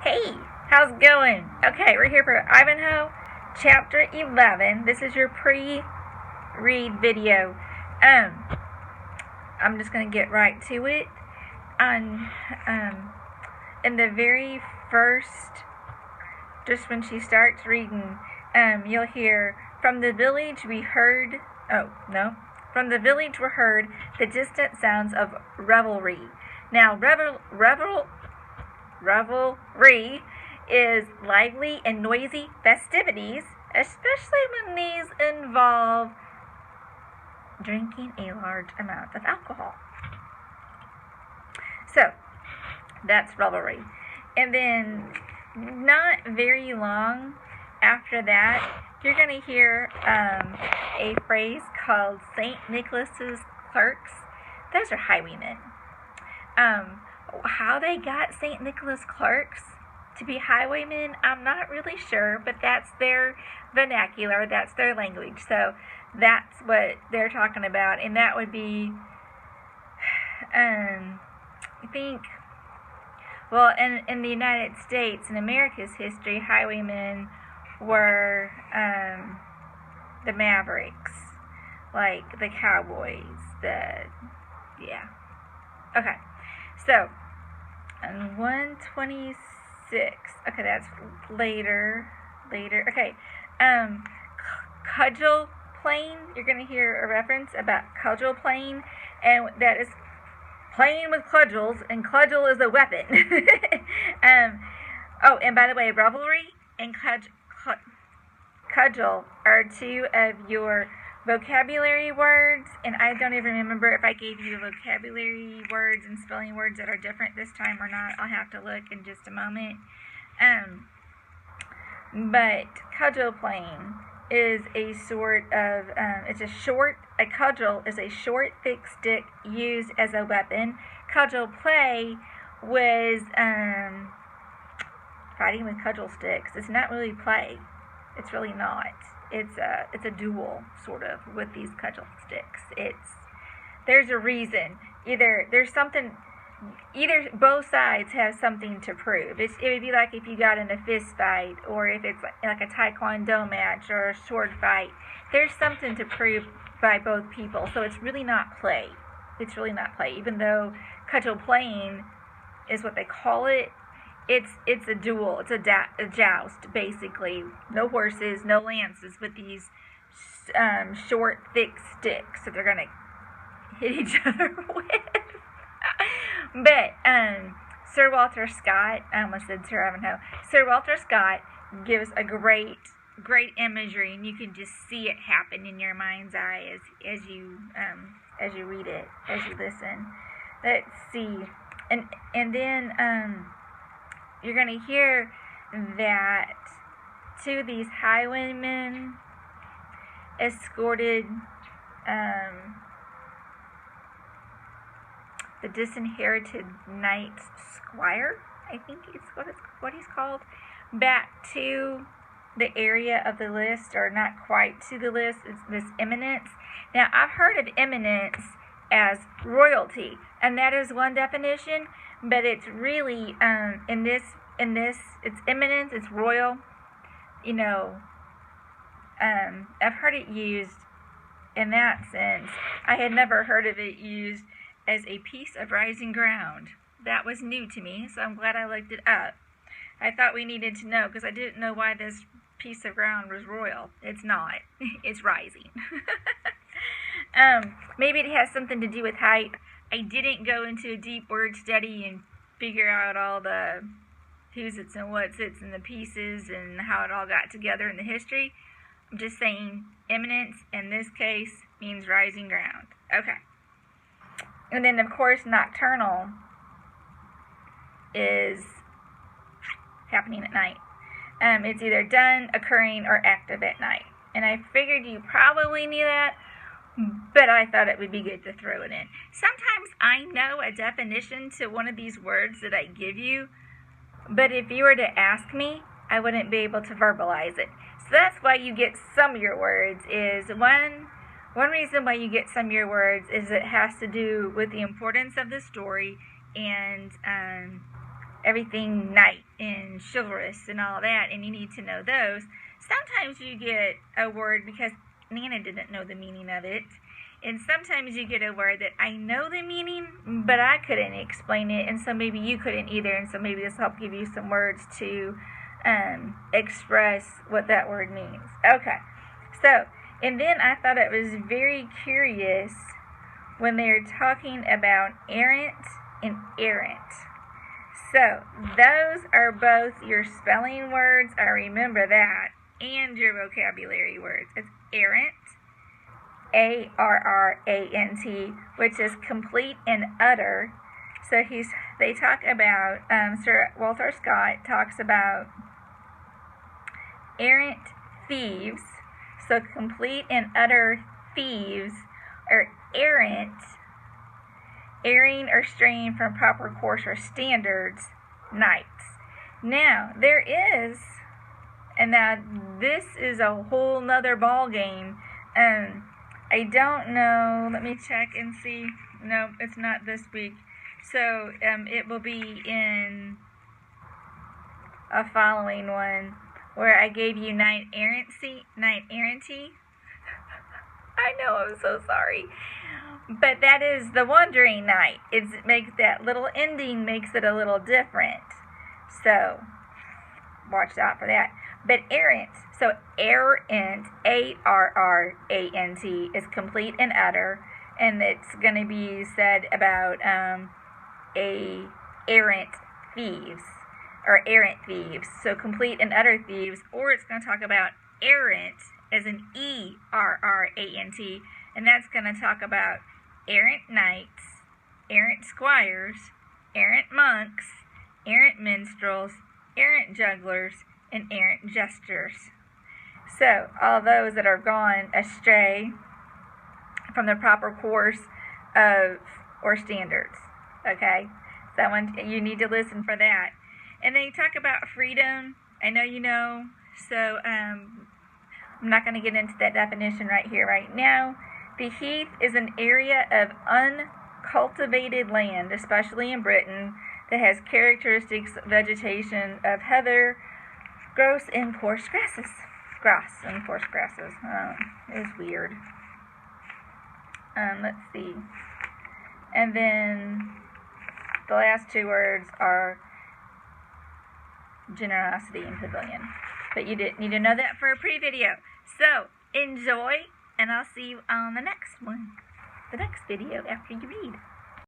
Hey, how's it going? Okay, we're here for Ivanhoe, chapter 11. This is your pre-read video. I'm just gonna get right to it. On in the very first, just when she starts reading, you'll hear, "From the village we heard." Oh no, "From the village were heard the distant sounds of revelry." Now, revelry is lively and noisy festivities, especially when these involve drinking a large amount of alcohol. So, that's revelry. And then, not very long after that, you're going to hear a phrase called St. Nicholas's clerks. Those are highwaymen. How they got St. Nicholas clerks to be highwaymen, I'm not really sure, but that's their vernacular, that's their language. So that's what they're talking about, and that would be, I think, well, in the United States, in America's history, highwaymen were the Mavericks, like the Cowboys, Okay, so, on 126, okay, that's later, okay, cudgel playing, you're going to hear a reference about cudgel playing, and that is playing with cudgels, and cudgel is a weapon. Oh, and by the way, revelry and cudgel are two of your vocabulary words, and I don't even remember if I gave you vocabulary words and spelling words that are different this time or not. I'll have to look in just a moment. But cudgel playing is a sort of, a cudgel is a short, thick stick used as a weapon. Cudgel play was fighting with cudgel sticks. It's not really play. It's really not. It's a duel, sort of, with these cudgel sticks. There's a reason. Either both sides have something to prove. It would be like if you got in a fist fight, or if it's like a taekwondo match or a sword fight. There's something to prove by both people. So it's really not play. It's really not play. Even though cudgel playing is what they call it, it's a duel. It's a joust, basically. No horses, no lances, but these short, thick sticks that they're going to hit each other with. But Sir Walter Scott, I almost said Sir Ivanhoe. Sir Walter Scott gives a great imagery, and you can just see it happen in your mind's eye as you read it, as you listen. Let's see, and then you're going to hear that two of these highwaymen escorted the disinherited knight's squire, I think is what he's called, back to the area of the list, or not quite to the list. It's this eminence. Now, I've heard of eminence as royalty, and that is one definition, but it's really in this it's eminence, it's royal. I've heard it used in that sense. I had never heard of it used as a piece of rising ground. That was new to me, so I'm glad I looked it up. I thought we needed to know, because I didn't know why this piece of ground was royal. It's not. It's rising. Maybe it has something to do with height. I didn't go into a deep word study and figure out all the who's its and what's its and the pieces and how it all got together in the history. I'm just saying eminence in this case means rising ground. Okay. And then, of course, nocturnal is happening at night. It's either done, occurring, or active at night. And I figured you probably knew that, but I thought it would be good to throw it in. Sometimes I know a definition to one of these words that I give you, but if you were to ask me, I wouldn't be able to verbalize it. So that's why you get some of your words. Is one reason why you get some of your words is it has to do with the importance of the story and everything knight and chivalrous and all that, and you need to know those. Sometimes you get a word because Nana didn't know the meaning of it, and sometimes you get a word that I know the meaning, but I couldn't explain it, and so maybe you couldn't either, and so maybe this will help give you some words to express what that word means. Okay, so, and then I thought it was very curious when they're talking about errant and errant. So, those are both your spelling words, I remember that, and your vocabulary words. It's errant, A-R-R-A-N-T, which is complete and utter. So they talk about, Sir Walter Scott talks about errant thieves. So complete and utter thieves are errant, erring or straying from proper course or standards, knights. Now, there is, and now this is a whole nother ball game. I don't know, let me check and see. No, it's not this week. So, it will be in a following one where I gave you knight erranty. I know, I'm so sorry. But that is the wandering knight. It makes that little ending makes it a little different. So, watch out for that. But errant, so errant, A-R-R-A-N-T, is complete and utter, and it's going to be said about errant thieves, or errant thieves, so complete and utter thieves, or it's going to talk about errant as an E-R-R-A-N-T, and that's going to talk about errant knights, errant squires, errant monks, errant minstrels, errant jugglers, and errant jesters. So, all those that are gone astray from the proper course of or standards. Okay? That one, you need to listen for that. And then you talk about freedom. I know you know, so I'm not going to get into that definition right here, right now. The heath is an area of uncultivated land, especially in Britain, that has characteristics vegetation of heather, grass and coarse grasses. It's weird. Let's see. And then the last two words are generosity and pavilion. But you didn't need to know that for a pre-video. So, enjoy, and I'll see you on the next one. The next video after you read.